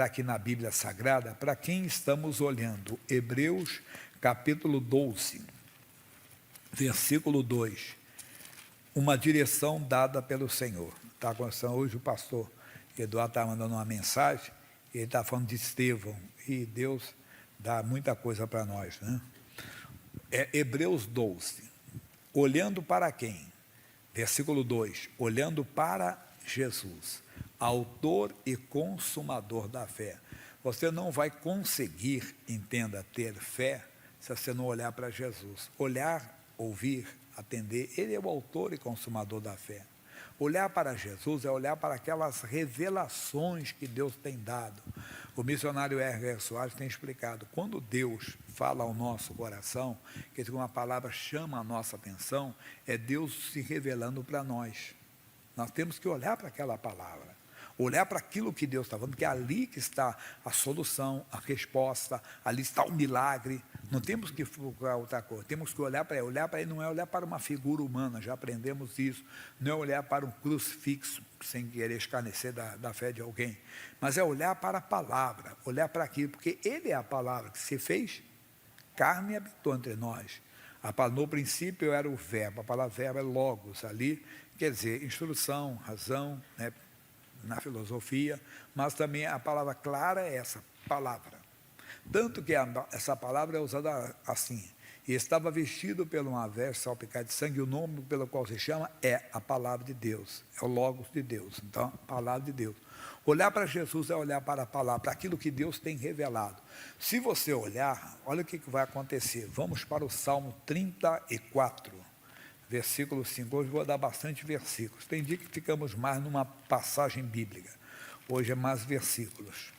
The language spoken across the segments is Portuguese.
aqui na Bíblia Sagrada, para quem estamos olhando, Hebreus capítulo 12, versículo 2, uma direção dada pelo Senhor. Está acontecendo hoje, o pastor Eduardo está mandando uma mensagem, ele está falando de Estevão, e Deus dá muita coisa para nós, né? É Hebreus 12, olhando para quem? Versículo 2, olhando para Jesus, autor e consumador da fé. Você não vai conseguir, entenda, ter fé, se você não olhar para Jesus. Olhar, ouvir, atender, ele é o autor e consumador da fé. Olhar para Jesus é olhar para aquelas revelações que Deus tem dado. O missionário R. Soares tem explicado, quando Deus fala ao nosso coração, que uma palavra chama a nossa atenção, é Deus se revelando para nós. Nós temos que olhar para aquela palavra, olhar para aquilo que Deus está falando, que é ali que está a solução, a resposta, ali está o milagre. Não temos que procurar outra coisa, temos que olhar para ele. Olhar para ele não é olhar para uma figura humana, já aprendemos isso, não é olhar para um crucifixo, sem querer escarnecer da fé de alguém, mas é olhar para a palavra, olhar para aquilo, porque ele é a palavra que se fez carne e habitou entre nós. No princípio era o verbo, a palavra verbo é logos, ali quer dizer instrução, razão, né, na filosofia, mas também a palavra clara é essa palavra. Tanto que essa palavra é usada assim, e estava vestido por uma veste salpicada de sangue, o nome pelo qual se chama é a palavra de Deus, é o logos de Deus, então a palavra de Deus. Olhar para Jesus é olhar para a palavra, para aquilo que Deus tem revelado. Se você olhar, olha o que vai acontecer. Vamos para o Salmo 34, versículo 5, hoje vou dar bastante versículos, tem dia que ficamos mais numa passagem bíblica, hoje é mais versículos.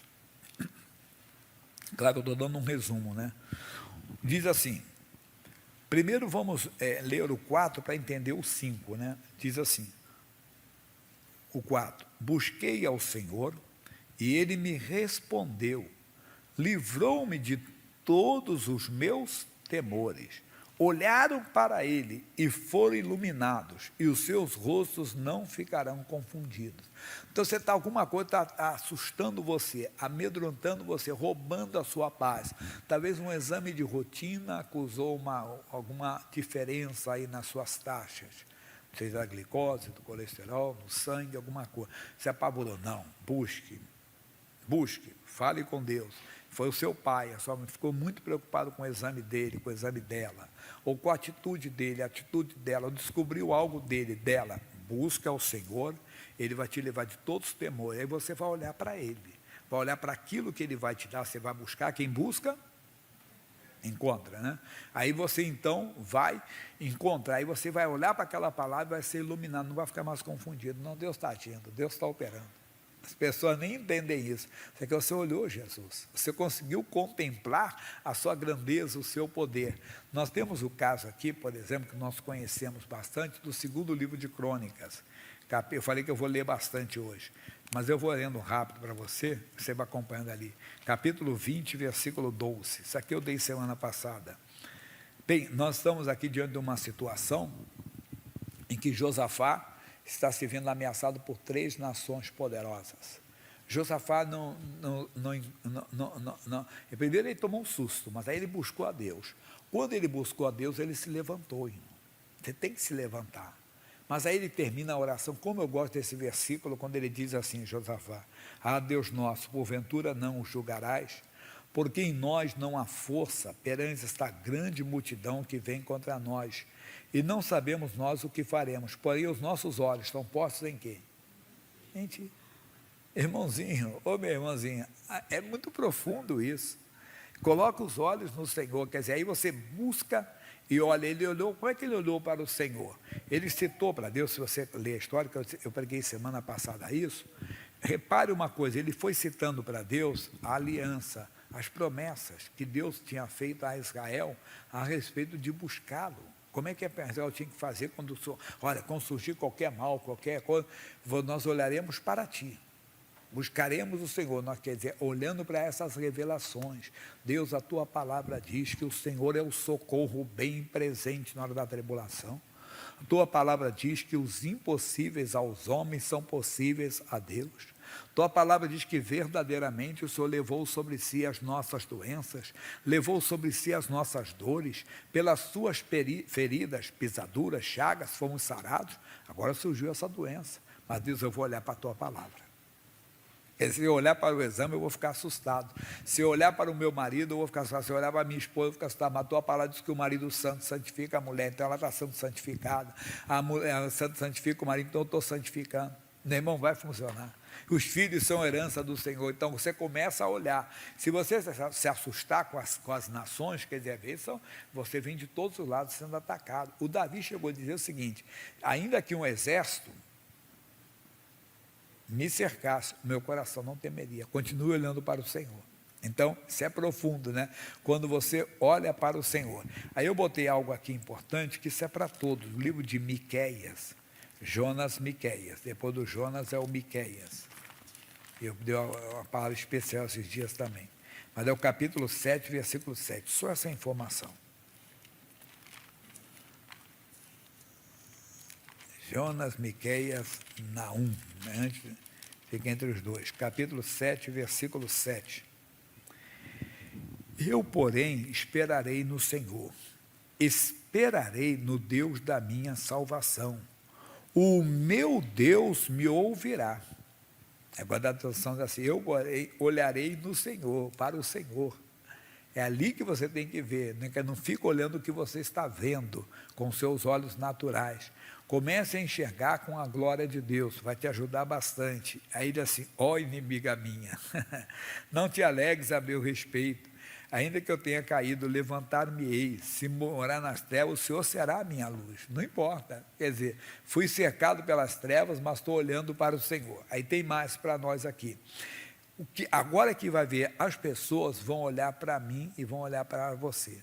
Claro, eu estou dando um resumo, né? Diz assim, primeiro vamos ler o 4 para entender o 5, né? Diz assim, o 4, busquei ao Senhor e Ele me respondeu, livrou-me de todos os meus temores. Olharam para ele e foram iluminados, e os seus rostos não ficarão confundidos. Então, você está, alguma coisa está assustando você, amedrontando você, roubando a sua paz. Talvez um exame de rotina acusou alguma diferença aí nas suas taxas, seja da glicose, do colesterol, no sangue, alguma coisa. Você apavorou? Não, busque, fale com Deus. Foi o seu pai, a sua mãe ficou muito preocupado com o exame dele, com o exame dela, ou com a atitude dele, a atitude dela, ou descobriu algo dela. Busca ao Senhor, Ele vai te levar de todos os temores. Aí você vai olhar para Ele, vai olhar para aquilo que Ele vai te dar, você vai buscar. Quem busca, encontra, né? Aí você então vai encontrar, aí você vai olhar para aquela palavra e vai ser iluminado, não vai ficar mais confundido. Não, Deus está agindo, Deus está operando. As pessoas nem entendem isso. É que você olhou Jesus, você conseguiu contemplar a sua grandeza, o seu poder. Nós temos o caso aqui, por exemplo, que nós conhecemos bastante, do segundo livro de Crônicas. Eu falei que eu vou ler bastante hoje, mas eu vou lendo rápido para você vai acompanhando ali. Capítulo 20, versículo 12. Isso aqui eu dei semana passada. Bem, nós estamos aqui diante de uma situação em que Josafá está se vendo ameaçado por 3 nações poderosas. Josafá primeiro ele tomou um susto, mas aí ele buscou a Deus. Quando ele buscou a Deus, ele se levantou, irmão. Você tem que se levantar. Mas aí ele termina a oração, como eu gosto desse versículo, quando ele diz assim, Josafá, ah, Deus nosso, porventura não o julgarás, porque em nós não há força perante esta grande multidão que vem contra nós, e não sabemos nós o que faremos, porém os nossos olhos estão postos em quê? Em ti. Irmãozinho, ô minha irmãzinha, é muito profundo isso. Coloca os olhos no Senhor, quer dizer, aí você busca e olha, ele olhou, como é que ele olhou para o Senhor? Ele citou para Deus, se você ler a história, que eu preguei semana passada isso, repare uma coisa, ele foi citando para Deus a aliança, as promessas que Deus tinha feito a Israel a respeito de buscá-lo. Como é que Israel tinha que fazer quando surgir qualquer mal, qualquer coisa, nós olharemos para ti, buscaremos o Senhor, nós quer dizer, olhando para essas revelações. Deus, a tua palavra diz que o Senhor é o socorro bem presente na hora da tribulação. A tua palavra diz que os impossíveis aos homens são possíveis a Deus. Tua palavra diz que verdadeiramente o Senhor levou sobre si as nossas doenças, levou sobre si as nossas dores, pelas suas feridas, pisaduras, chagas, fomos sarados. Agora surgiu essa doença, mas Deus, eu vou olhar para a tua palavra. Se eu olhar para o exame, eu vou ficar assustado. Se eu olhar para o meu marido, eu vou ficar assustado. Se eu olhar para a minha esposa, eu vou ficar assustado. Mas a tua palavra diz que o marido santo santifica a mulher, então ela está sendo santificada. A mulher santo santifica o marido, então eu estou santificando. Meu irmão, vai funcionar. Os filhos são herança do Senhor, então você começa a olhar. Se você se assustar com as nações, quer dizer, você vem de todos os lados sendo atacado. O Davi chegou a dizer o seguinte: ainda que um exército me cercasse, meu coração não temeria. Continue olhando para o Senhor. Então, isso é profundo, né? Quando você olha para o Senhor. Aí eu botei algo aqui importante, que isso é para todos. O livro de Miqueias, Jonas, Miqueias. Depois do Jonas é o Miqueias. Eu dei uma palavra especial esses dias também. Mas é o capítulo 7, versículo 7. Só essa informação. Jonas, Miqueias, Naum, né? Antes, fica entre os dois. Capítulo 7, versículo 7. Eu, porém, esperarei no Senhor, esperarei no Deus da minha salvação. O meu Deus me ouvirá. Agora a tradução diz assim: eu olharei no Senhor, para o Senhor. É ali que você tem que ver, né? Não fica olhando o que você está vendo com seus olhos naturais. Comece a enxergar com a glória de Deus, vai te ajudar bastante. Aí diz assim: ó inimiga minha, não te alegres a meu respeito, ainda que eu tenha caído, levantar-me-ei, se morar nas trevas, o Senhor será a minha luz. Não importa, quer dizer, fui cercado pelas trevas, mas estou olhando para o Senhor. Aí tem mais para nós aqui. Agora que vai ver, as pessoas vão olhar para mim e vão olhar para você.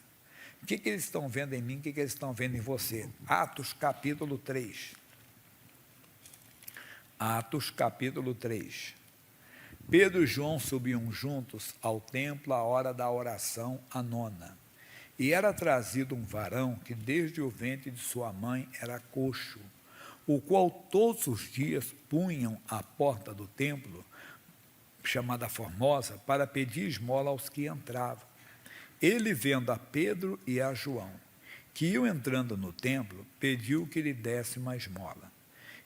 O que eles estão vendo em mim, o que eles estão vendo em você? Atos capítulo 3. Atos capítulo 3. Pedro e João subiam juntos ao templo à hora da oração, a nona. E era trazido um varão que desde o ventre de sua mãe era coxo, o qual todos os dias punham à porta do templo, chamada Formosa, para pedir esmola aos que entravam. Ele, vendo a Pedro e a João, que iam entrando no templo, pediu que lhe desse uma esmola.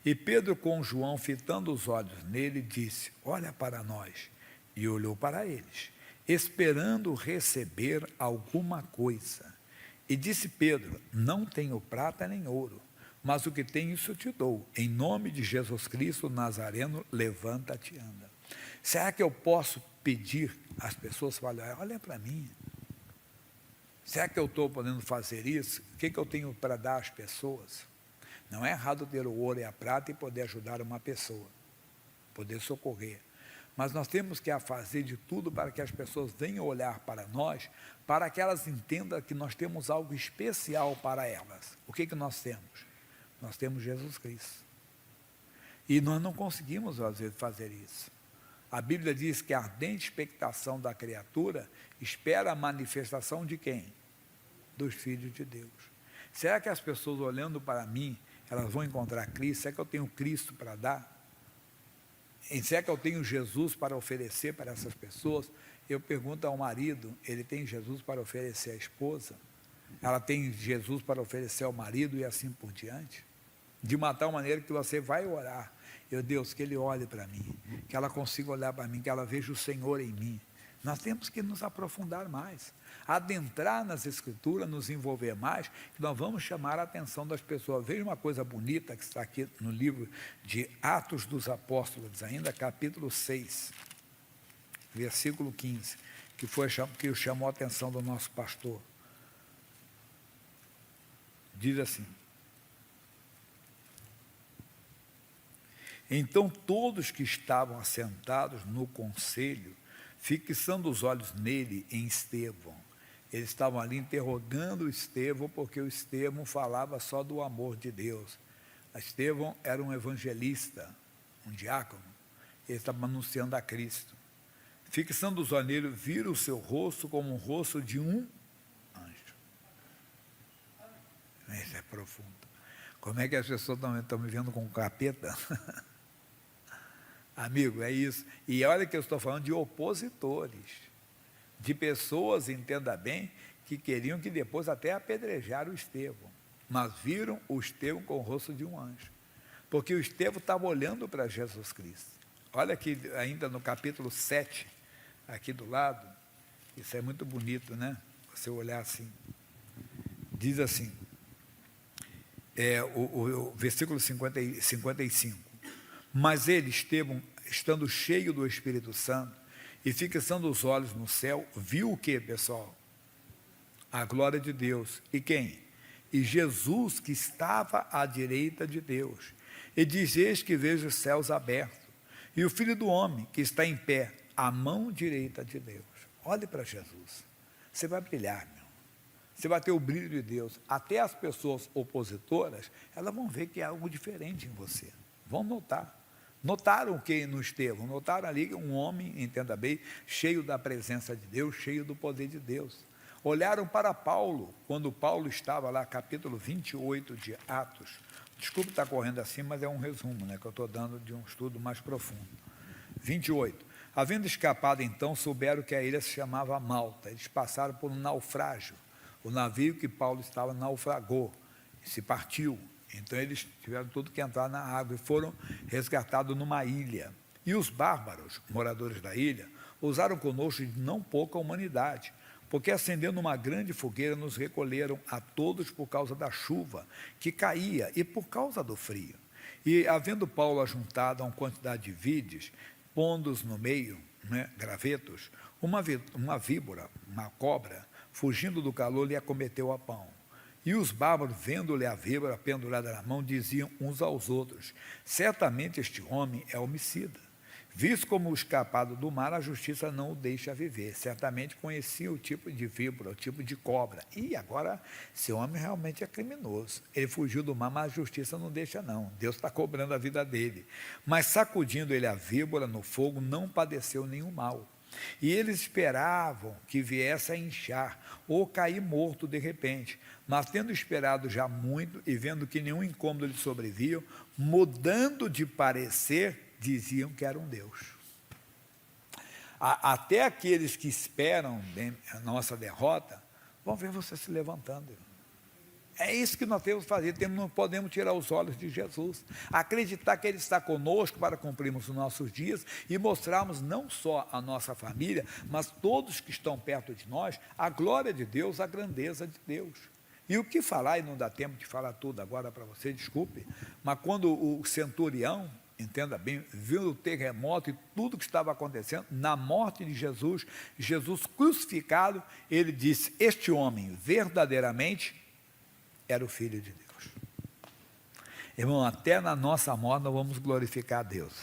E Pedro, com João, fitando os olhos nele, disse: olha para nós. E olhou para eles, esperando receber alguma coisa. E disse Pedro: não tenho prata nem ouro, mas o que tenho isso te dou. Em nome de Jesus Cristo Nazareno, levanta-te e anda. Será que eu posso pedir às pessoas, olha para mim? Será que eu estou podendo fazer isso? O que eu tenho para dar às pessoas? Não é errado ter o ouro e a prata e poder ajudar uma pessoa, poder socorrer. Mas nós temos que fazer de tudo para que as pessoas venham olhar para nós, para que elas entendam que nós temos algo especial para elas. O que nós temos? Nós temos Jesus Cristo. E nós não conseguimos, às vezes, fazer isso. A Bíblia diz que a ardente expectação da criatura espera a manifestação de quem? Dos filhos de Deus. Será que as pessoas olhando para mim, elas vão encontrar Cristo? Será que eu tenho Cristo para dar? E será que eu tenho Jesus para oferecer para essas pessoas? Eu pergunto ao marido, ele tem Jesus para oferecer à esposa? Ela tem Jesus para oferecer ao marido e assim por diante? De uma tal maneira que você vai orar: meu Deus, que ele olhe para mim, que ela consiga olhar para mim, que ela veja o Senhor em mim. Nós temos que nos aprofundar mais, adentrar nas Escrituras, nos envolver mais, que nós vamos chamar a atenção das pessoas. Veja uma coisa bonita que está aqui no livro de Atos dos Apóstolos, ainda capítulo 6, versículo 15, que chamou a atenção do nosso pastor. Diz assim: então todos que estavam assentados no conselho, fixando os olhos nele, em Estevão, eles estavam ali interrogando Estevão, porque o Estevão falava só do amor de Deus. Estevão era um evangelista, um diácono, ele estava anunciando a Cristo. Fixando os olhos nele, viram o seu rosto como o rosto de um anjo. Isso é profundo. Como é que as pessoas estão me vendo com capeta? Amigo, é isso. E olha que eu estou falando de opositores, de pessoas, entenda bem, que queriam que depois até apedrejaram o Estevão, mas viram o Estevão com o rosto de um anjo, porque o Estevão estava olhando para Jesus Cristo. Olha aqui, ainda no capítulo 7, aqui do lado, isso é muito bonito, né? Você olhar assim, diz assim, o versículo 55, mas ele, Estevão, estando cheio do Espírito Santo e fixando os olhos no céu, viu o que, pessoal? A glória de Deus. E quem? E Jesus, que estava à direita de Deus. E diz: eis que vejo os céus abertos, e o Filho do Homem, que está em pé, à mão direita de Deus. Olhe para Jesus. Você vai brilhar, meu. Você vai ter o brilho de Deus. Até as pessoas opositoras, elas vão ver que há algo diferente em você. Vão notar. Notaram o que no Estevão? Notaram ali um homem, entenda bem, cheio da presença de Deus, cheio do poder de Deus. Olharam para Paulo, quando Paulo estava lá, capítulo 28 de Atos. Desculpe estar correndo assim, mas é um resumo, né, que eu estou dando de um estudo mais profundo. 28. Havendo escapado, então, souberam que a ilha se chamava Malta. Eles passaram por um naufrágio. O navio que Paulo estava naufragou, se partiu. Então, eles tiveram tudo que entrar na água e foram resgatados numa ilha. E os bárbaros, moradores da ilha, usaram conosco de não pouca humanidade, porque acendendo uma grande fogueira, nos recolheram a todos por causa da chuva que caía e por causa do frio. E, havendo Paulo ajuntado a uma quantidade de vides, pondo-os no meio, né, gravetos, uma víbora, uma cobra, fugindo do calor, lhe acometeu a pão. E os bárbaros, vendo-lhe a víbora pendurada na mão, diziam uns aos outros: certamente este homem é homicida. Visto como escapado do mar, a justiça não o deixa viver. Certamente conhecia o tipo de víbora, o tipo de cobra. E agora, esse homem realmente é criminoso. Ele fugiu do mar, mas a justiça não deixa, não. Deus está cobrando a vida dele. Mas sacudindo ele a víbora no fogo, não padeceu nenhum mal. E eles esperavam que viesse a inchar ou cair morto de repente. Mas tendo esperado já muito e vendo que nenhum incômodo lhe sobrevia, mudando de parecer, diziam que era um Deus. Até aqueles que esperam a nossa derrota vão ver você se levantando. É isso que nós temos que fazer. Não podemos tirar os olhos de Jesus. Acreditar que Ele está conosco para cumprirmos os nossos dias e mostrarmos não só a nossa família, mas todos que estão perto de nós, a glória de Deus, a grandeza de Deus. E o que falar, e não dá tempo de falar tudo agora para você, desculpe, mas quando o centurião, entenda bem, viu o terremoto e tudo que estava acontecendo, na morte de Jesus, Jesus crucificado, ele disse: este homem verdadeiramente era o Filho de Deus. Irmão, até na nossa morte nós vamos glorificar a Deus.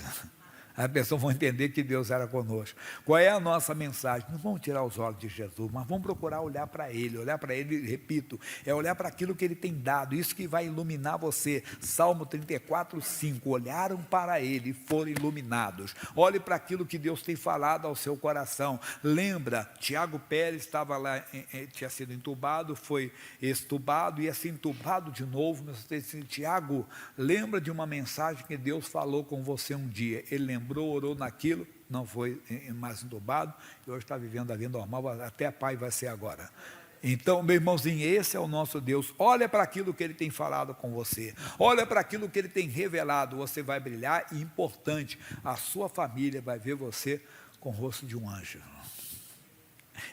As pessoas vão entender que Deus era conosco. Qual é a nossa mensagem? Não vamos tirar os olhos de Jesus, mas vamos procurar olhar para Ele. Olhar para Ele, repito, é olhar para aquilo que Ele tem dado. Isso que vai iluminar você. Salmo 34, 5. Olharam para Ele e foram iluminados. Olhe para aquilo que Deus tem falado ao seu coração. Lembra, Tiago Pérez estava lá, tinha sido entubado, foi extubado, ia ser entubado de novo. Mas você disse: Tiago, lembra de uma mensagem que Deus falou com você um dia. Ele lembrou, orou naquilo, não foi mais entubado, e hoje está vivendo a vida normal, até pai vai ser agora. Então, meu irmãozinho, esse é o nosso Deus. Olha para aquilo que Ele tem falado com você, olha para aquilo que Ele tem revelado, você vai brilhar, e importante, a sua família vai ver você com o rosto de um anjo.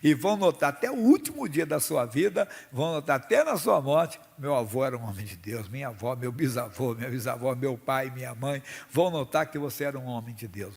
E vão notar até o último dia da sua vida, vão notar até na sua morte: meu avô era um homem de Deus, minha avó, meu bisavô, minha bisavó, meu pai, minha mãe, vão notar que você era um homem de Deus.